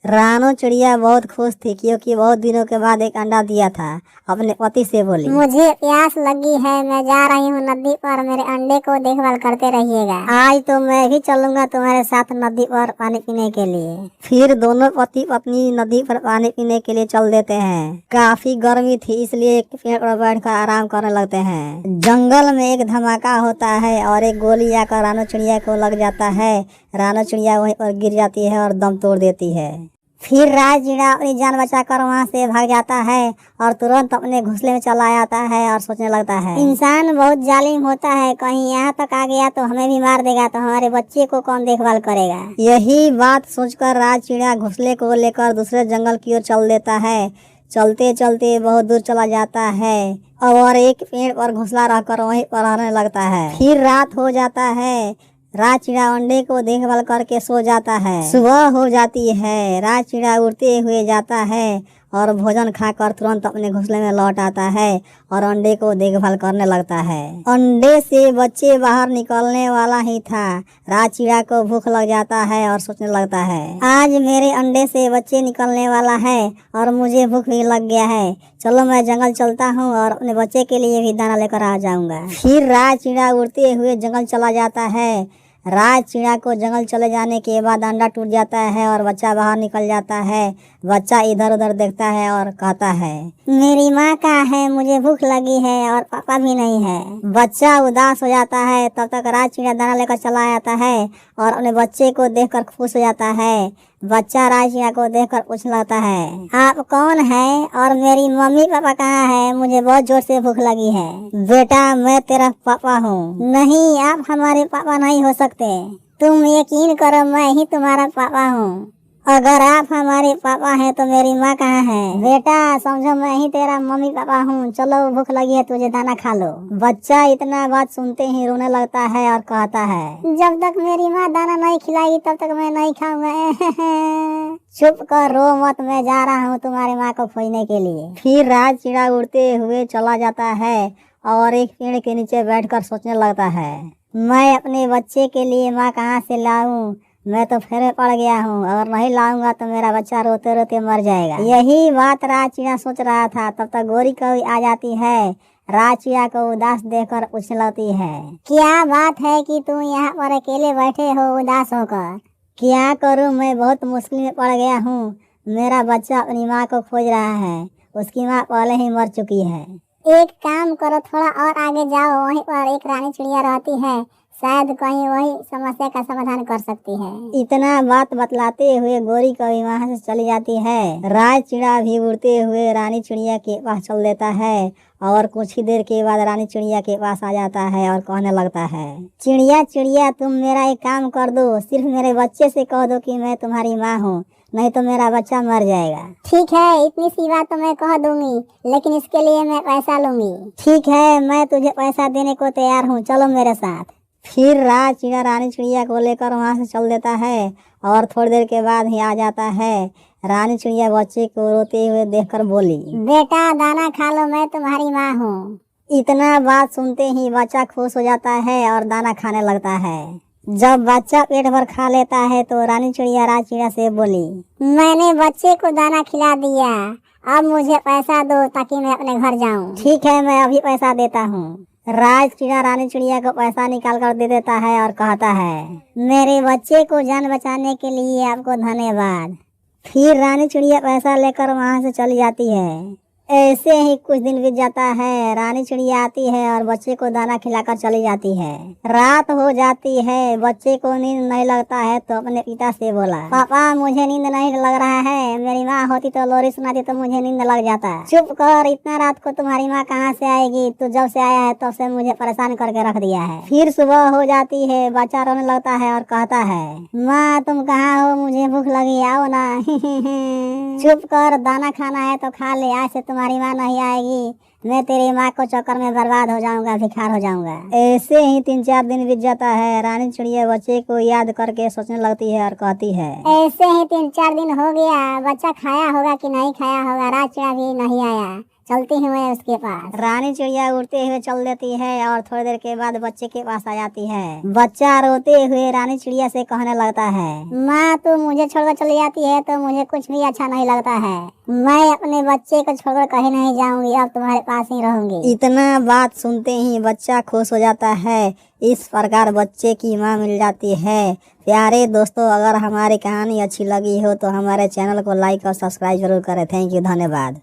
रानो चिड़िया बहुत खुश थी क्योंकि बहुत दिनों के बाद एक अंडा दिया था। अपने पति से बोली, मुझे प्यास लगी है, मैं जा रही हूँ नदी पर, मेरे अंडे को देखभाल करते रहिएगा। आज तो मैं भी चलूंगा तुम्हारे साथ नदी पर पानी पीने के लिए। फिर दोनों पति पत्नी नदी पर पानी पीने के लिए चल देते हैं। काफी गर्मी थी इसलिए एक पेड़ पर बैठकर आराम करने लगते हैं। जंगल में एक धमाका होता है और एक गोली आकर रानो चिड़िया को लग जाता है। रानो चिड़िया वहीं पर गिर जाती है और दम तोड़ देती है। फिर राज चिड़िया अपनी जान बचाकर वहाँ से भाग जाता है और तुरंत अपने घोंसले में चला आता है और सोचने लगता है, इंसान बहुत जालिम होता है, कहीं यहाँ तक आ गया तो हमें भी मार देगा, तो हमारे बच्चे को कौन देखभाल करेगा। यही बात सोचकर राज चिड़िया घोंसले को लेकर दूसरे जंगल की ओर चल देता है। चलते चलते बहुत दूर चला जाता है और एक पेड़ पर घोंसला रखकर वहीं पर रहने लगता है। फिर रात हो जाता है। राज चिड़िया अंडे को देखभाल करके सो जाता है। सुबह हो जाती है। राज चिड़िया उड़ते हुए जाता है और भोजन खाकर तुरंत अपने घोंसले में लौट आता है और अंडे को देखभाल करने लगता है। अंडे से बच्चे बाहर निकलने वाला ही था। राज चिड़िया को भूख लग जाता है और सोचने लगता है, आज मेरे अंडे से बच्चे निकलने वाला है और मुझे भूख भी लग गया है। चलो मैं जंगल चलता हूँ और अपने बच्चे के लिए भी दाना लेकर आ जाऊंगा। फिर राज चिड़िया उड़ते हुए जंगल चला जाता है। राज चिड़िया को जंगल चले जाने के बाद अंडा टूट जाता है और बच्चा बाहर निकल जाता है। बच्चा इधर उधर देखता है और कहता है, मेरी माँ कहाँ है, मुझे भूख लगी है और पापा भी नहीं है। बच्चा उदास हो जाता है। तब तक राज चिड़िया दाना लेकर चला आता है और अपने बच्चे को देखकर खुश हो जाता है। बच्चा राज चिड़िया को देखकर पूछने लगता है, आप कौन है और मेरी मम्मी पापा कहाँ है, मुझे बहुत जोर से भूख लगी है। बेटा मैं तेरा पापा हूँ। नहीं, आप हमारे पापा नहीं हो सकते। तुम यकीन करो, मैं ही तुम्हारा पापा हूँ। अगर आप हमारे पापा हैं तो मेरी माँ कहाँ है। बेटा समझो, मैं ही तेरा मम्मी पापा हूँ। चलो भूख लगी है, तुझे दाना खा लो। बच्चा इतना बात सुनते ही रोने लगता है और कहता है, जब तक मेरी माँ दाना नहीं खिलाएगी तब तक मैं नहीं खाऊंगा। चुप कर, रो मत, मैं जा रहा हूँ तुम्हारी माँ को खोजने के लिए। फिर राज चिड़िया उड़ते हुए चला जाता है और एक पेड़ के नीचे बैठकर सोचने लगता है, मैं अपने बच्चे के लिए माँ कहाँ से लाऊं। मैं तो फेरे पड़ गया हूँ, अगर नहीं लाऊंगा तो मेरा बच्चा रोते रोते मर जाएगा। यही बात राज चिड़िया सोच रहा था। तब तक गोरी कौवी आ जाती है। राज चिड़िया को उदास देखकर पूछने लगती है, क्या बात है कि तुम यहाँ पर अकेले बैठे हो उदास होकर। क्या करूँ, मैं बहुत मुश्किल में पड़ गया हूँ। मेरा बच्चा अपनी माँ को खोज रहा है। उसकी माँ पहले ही मर चुकी है। एक काम करो, थोड़ा और आगे जाओ, वहीं पर एक रानी चिड़िया रहती है, शायद कहीं वही समस्या का समाधान कर सकती है। इतना बात बतलाते हुए गोरी कौवी वहाँ से चली जाती है। राज चिड़िया भी उड़ते हुए रानी चिड़िया के पास चल देता है और कुछ ही देर के बाद रानी चिड़िया के पास आ जाता है और कहने लगता है, चिड़िया चिड़िया तुम मेरा एक काम कर दो, सिर्फ मेरे बच्चे से कह दो कि मैं तुम्हारी माँ हूँ, नहीं तो मेरा बच्चा मर जाएगा। ठीक है, इतनी सी बात तो मैं कह दूंगी, लेकिन इसके लिए मैं पैसा लूंगी। ठीक है, मैं तुझे पैसा देने को तैयार हूँ, चलो मेरे साथ। फिर राज चिड़िया रानी चिड़िया को लेकर वहाँ से चल देता है और थोड़ी देर के बाद ही आ जाता है। रानी चिड़िया बच्चे को रोते हुए देखकर बोली, बेटा दाना खा लो, मैं तुम्हारी माँ हूँ। इतना बात सुनते ही बच्चा खुश हो जाता है और दाना खाने लगता है। जब बच्चा पेट भर खा लेता है तो रानी चिड़िया राज चिड़िया से बोली, मैंने बच्चे को दाना खिला दिया, अब मुझे पैसा दो ताकि मैं अपने घर जाऊँ। ठीक है, मैं अभी पैसा देता हूँ। राज चिड़िया रानी चिड़िया को पैसा निकाल कर दे देता है और कहता है, मेरे बच्चे को जान बचाने के लिए आपको धन्यवाद। फिर रानी चिड़िया पैसा लेकर वहाँ से चली जाती है। ऐसे ही कुछ दिन बीत जाता है। रानी चिड़िया आती है और बच्चे को दाना खिलाकर चली जाती है। रात हो जाती है। बच्चे को नींद नहीं लगता है तो अपने पिता से बोला, पापा मुझे नींद नहीं लग रहा है, मेरी माँ होती तो लोरी सुनाती तो मुझे नींद लग जाता। चुप कर, इतना रात को तुम्हारी माँ कहाँ से आएगी, तू जब से आया है तब से मुझे परेशान करके रख दिया है। फिर सुबह हो जाती है। बच्चा रोने लगता है और कहता है, माँ तुम कहाँ हो, मुझे भूख लगी, आओ ना। चुप कर, दाना खाना है तो खा ले, आज से तुम्हारी माँ नहीं आएगी, मैं तेरी माँ को चक्कर में बर्बाद हो जाऊंगा, भिखार हो जाऊंगा। ऐसे ही 3-4 दिन बीत जाता है। रानी चिड़िया बच्चे को याद करके सोचने लगती है और कहती है, ऐसे ही 3-4 दिन हो गया, बच्चा खाया होगा कि नहीं खाया होगा, राज चिड़िया भी नहीं आया, चलती हूँ मैं उसके पास। रानी चिड़िया उड़ते हुए चल देती है और थोड़ी देर के बाद बच्चे के पास आ जाती है। बच्चा रोते हुए रानी चिड़िया से कहने लगता है, माँ तू मुझे छोड़कर चली जाती है तो मुझे कुछ भी अच्छा नहीं लगता है। मैं अपने बच्चे को छोड़कर कहीं नहीं जाऊंगी, अब तुम्हारे पास ही रहूंगी। इतना बात सुनते ही बच्चा खुश हो जाता है। इस प्रकार बच्चे की माँ मिल जाती है। प्यारे दोस्तों, अगर हमारी कहानी अच्छी लगी हो तो हमारे चैनल को लाइक और सब्सक्राइब जरूर करें। थैंक यू, धन्यवाद।